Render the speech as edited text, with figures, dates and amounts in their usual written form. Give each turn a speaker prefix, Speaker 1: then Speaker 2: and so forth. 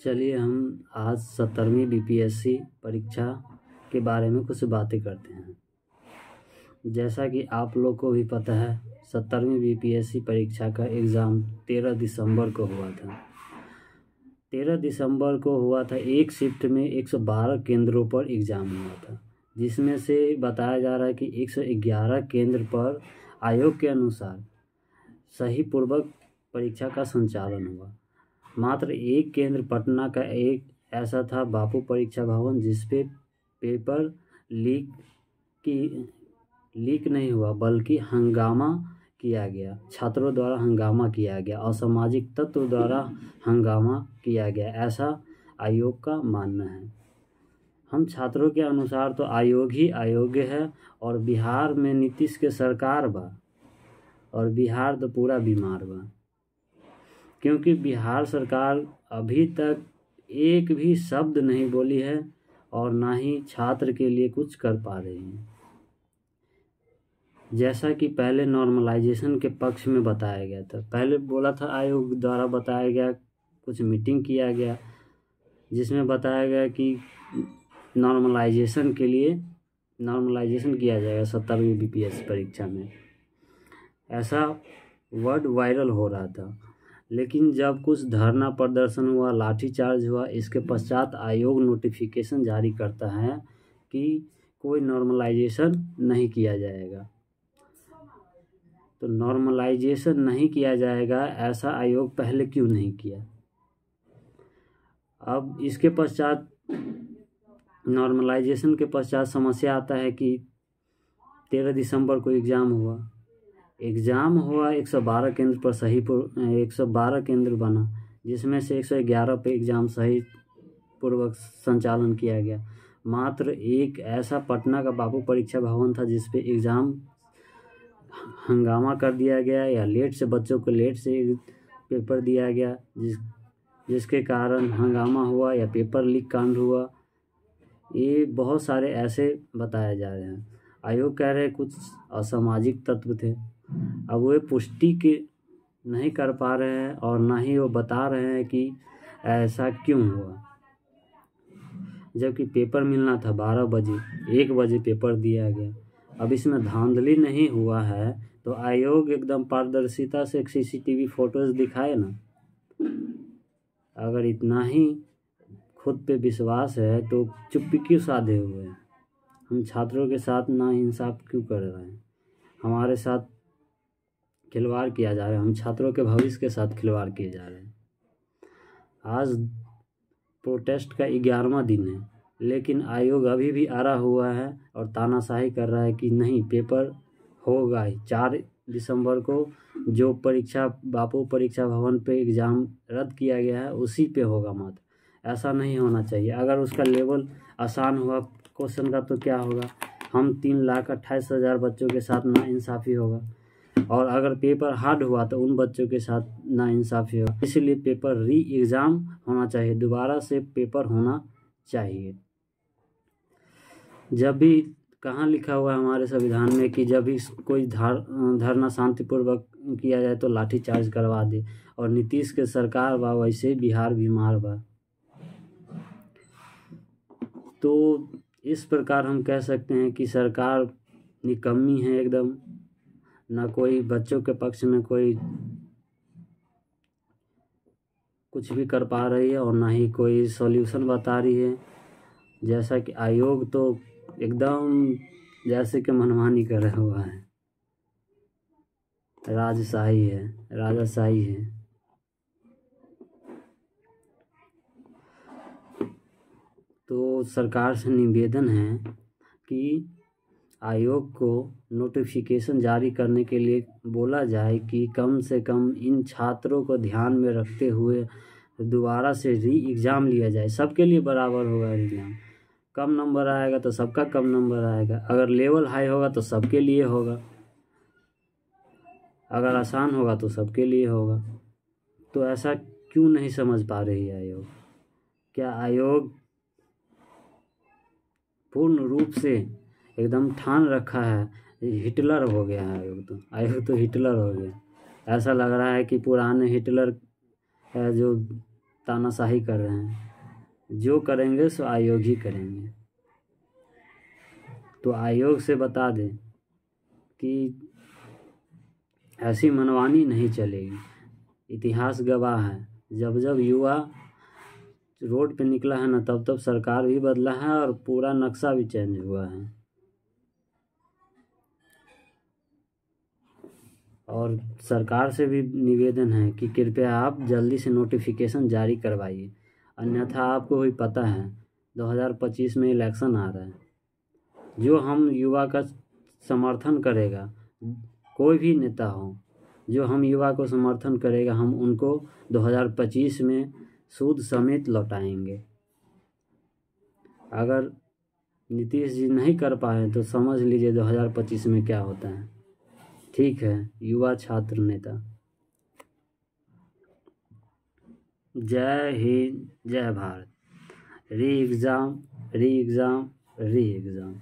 Speaker 1: चलिए हम आज 17वीं बीपीएससी परीक्षा के बारे में कुछ बातें करते हैं। जैसा कि आप लोग को भी पता है, 17वीं बीपीएससी परीक्षा का एग्ज़ाम 13 दिसंबर को हुआ था। 13 दिसंबर को हुआ था। एक शिफ्ट में 112 केंद्रों पर एग्ज़ाम हुआ था, जिसमें से बताया जा रहा है कि 111 केंद्र पर आयोग के अनुसार सही पूर्वक परीक्षा का संचालन हुआ। मात्र एक केंद्र पटना का एक ऐसा था, बापू परीक्षा भवन, जिस पे पेपर लीक नहीं हुआ बल्कि हंगामा किया गया। छात्रों द्वारा हंगामा किया गया, असामाजिक तत्व द्वारा हंगामा किया गया, ऐसा आयोग का मानना है। हम छात्रों के अनुसार तो आयोग ही अयोग्य है और बिहार में नीतीश के सरकार बा और बिहार तो पूरा बीमार बा, क्योंकि बिहार सरकार अभी तक एक भी शब्द नहीं बोली है और ना ही छात्र के लिए कुछ कर पा रही है। जैसा कि पहले नॉर्मलाइजेशन के पक्ष में बताया गया था, पहले बोला था आयोग द्वारा बताया गया, कुछ मीटिंग किया गया जिसमें बताया गया कि नॉर्मलाइजेशन किया जाएगा 17वीं बीपीएससी परीक्षा में, ऐसा वर्ड वायरल हो रहा था। लेकिन जब कुछ धरना प्रदर्शन हुआ, लाठीचार्ज हुआ, इसके पश्चात आयोग नोटिफिकेशन जारी करता है कि कोई नॉर्मलाइजेशन नहीं किया जाएगा। तो नॉर्मलाइजेशन नहीं किया जाएगा, ऐसा आयोग पहले क्यों नहीं किया? अब इसके पश्चात नॉर्मलाइजेशन के पश्चात समस्या आता है कि 13 दिसंबर को एग्ज़ाम हुआ 112 केंद्र पर 112 केंद्र बना, जिसमें से 111 पे एग्ज़ाम सही पूर्वक संचालन किया गया। मात्र एक ऐसा पटना का बापू परीक्षा भवन था जिस पे एग्ज़ाम हंगामा कर दिया गया, या बच्चों को लेट से पेपर दिया गया, जिसके कारण हंगामा हुआ या पेपर लीक कांड हुआ। ये बहुत सारे ऐसे बताए जा रहे हैं। आयोग कह रहे कुछ असामाजिक तत्व थे। अब वो पुष्टि के नहीं कर पा रहे हैं और ना ही वो बता रहे हैं कि ऐसा क्यों हुआ, जबकि पेपर मिलना था 12 बजे, 1 बजे पेपर दिया गया। अब इसमें धांधली नहीं हुआ है तो आयोग एकदम पारदर्शिता से सीसीटीवी फोटोज दिखाए ना। अगर इतना ही खुद पे विश्वास है तो चुप्पी क्यों साधे हुए हैं? हम छात्रों के साथ नाइंसाफ क्यों कर रहे हैं? हमारे साथ खिलवाड़ किया जा रहा है, हम छात्रों के भविष्य के साथ खिलवाड़ किए जा रहे हैं। आज प्रोटेस्ट का 11वां दिन है, लेकिन आयोग अभी भी अड़ा हुआ है और तानाशाही कर रहा है कि नहीं, पेपर होगा ही। 4 दिसंबर को जो परीक्षा बापू परीक्षा भवन पे एग्ज़ाम रद्द किया गया है उसी पे होगा मात्र। ऐसा नहीं होना चाहिए। अगर उसका लेवल आसान हुआ क्वेश्चन का तो क्या होगा? हम 3,28,000 बच्चों के साथ नाइंसाफ़ी होगा, और अगर पेपर हार्ड हुआ तो उन बच्चों के साथ नाइंसाफ़ी होगा। इसलिए पेपर री एग्ज़ाम होना चाहिए, दोबारा से पेपर होना चाहिए। जब भी कहाँ लिखा हुआ है हमारे संविधान में कि जब भी कोई धरना शांतिपूर्वक किया जाए तो लाठीचार्ज करवा दे, और नीतीश के सरकार बा, वैसे बिहार बीमार बा। तो इस प्रकार हम कह सकते हैं कि सरकार निकम्मी है एकदम, ना कोई बच्चों के पक्ष में कोई कुछ भी कर पा रही है और ना ही कोई सॉल्यूशन बता रही है। जैसा कि आयोग तो एकदम जैसे कि मनमानी कर रहा हुआ है, राजशाही है। तो सरकार से निवेदन है कि आयोग को नोटिफिकेशन जारी करने के लिए बोला जाए कि कम से कम इन छात्रों को ध्यान में रखते हुए दोबारा से री एग्ज़ाम लिया जाए। सबके लिए बराबर होगा एग्ज़ाम। कम नंबर आएगा तो सबका कम नंबर आएगा, अगर लेवल हाई होगा तो सबके लिए होगा, अगर आसान होगा तो सबके लिए होगा। तो ऐसा क्यों नहीं समझ पा रही है आयोग? क्या आयोग पूर्ण रूप से एकदम ठान रखा है? हिटलर हो गया है आयोग तो हिटलर हो गया। ऐसा लग रहा है कि पुराने हिटलर जो तानाशाही कर रहे हैं। जो करेंगे सो आयोग ही करेंगे। तो आयोग से बता दें कि ऐसी मनमानी नहीं चलेगी। इतिहास गवाह है, जब जब युवा रोड पे निकला है ना, तब तब सरकार भी बदला है और पूरा नक्शा भी चेंज हुआ है। और सरकार से भी निवेदन है कि कृपया आप जल्दी से नोटिफिकेशन जारी करवाइए, अन्यथा आपको भी पता है 2025 में इलेक्शन आ रहा है। जो हम युवा का समर्थन करेगा, कोई भी नेता हो, जो हम युवा को समर्थन करेगा, हम उनको 2025 में सूद समेत लौटाएंगे। अगर नीतीश जी नहीं कर पाए तो समझ लीजिए 2025 में क्या होता है। ठीक है, युवा छात्र नेता। जय हिंद, जय भारत। री एग्ज़ाम, री एग्ज़ाम, री एग्ज़ाम।